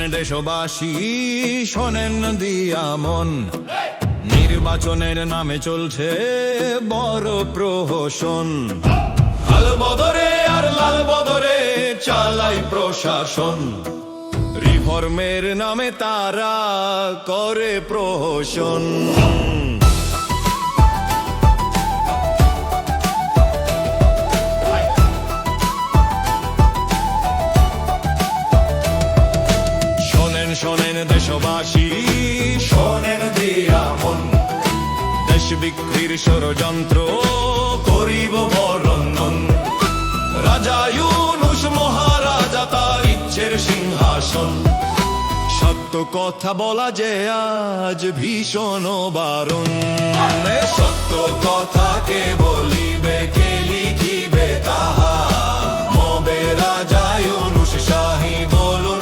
শোনেন দেশবাসী, শোনেন দিয়া মন, নির্বাচনের নামে চলছে বড় প্রহসন। লাল বদরে আর লাল বদরে চালাই প্রশাসন, রিফর্মের নামে তারা করে প্রহসন। শোনেন দেশবাসী, শোনেন দিয়া মন, দেশ বিক্রির ষড়যন্ত্র করিব বরণন। রাজা ইউনূস মহারাজা তার ইচ্ছের সিংহাসন, সত্য কথা বলা যে আজ ভীষণ বারণ। সত্য কথাকে বলিবে কে লিখিবে তাহা, মবে রাজা ইউনূস শাহী বলুন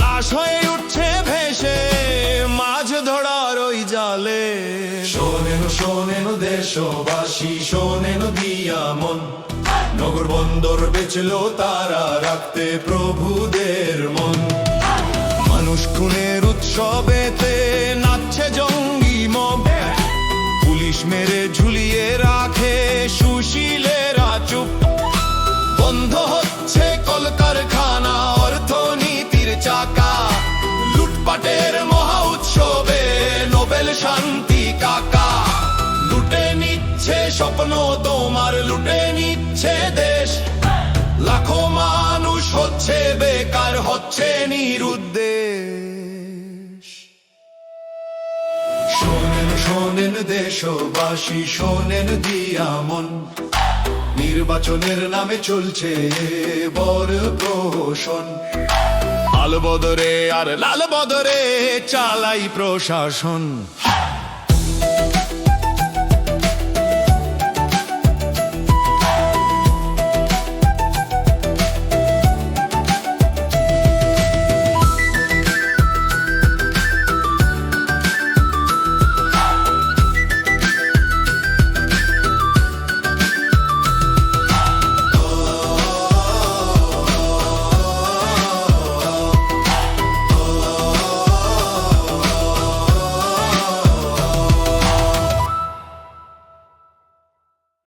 লাশ হয়ে উঠছে ভেসে মাছ ধরার ওই জালে। শোনেন শোনেন দেশবাসী, শোনেন দিয়া মন, নগর বন্দর বেচলো তারা রাখতে প্রভুদের মন। মানুষ খুনের উৎসবেতে নাচছে জঙ্গি মব, পুলিশ মেরে ঝুলিয়ে রাখে সুশীলেরা চুপ। বন্ধ হচ্ছে কলকারখানা, অর্থনীতির চাকা, লুটপাটের মহা উৎসবে নোবেল শান্তি কাকা। লুটে নিচ্ছে স্বপ্ন তোমার, লুটে নিচ্ছে দেশ, লাখো মানুষ হচ্ছে বেকার, হচ্ছে নিরুদ্দেশ। শোনেন শোনেন দেশবাসী, শোনেন দিয়া মন, নির্বাচনের নামে চলছে বড় প্রহসন। লাল বদরে আর লাল বদরে চালাই প্রশাসন।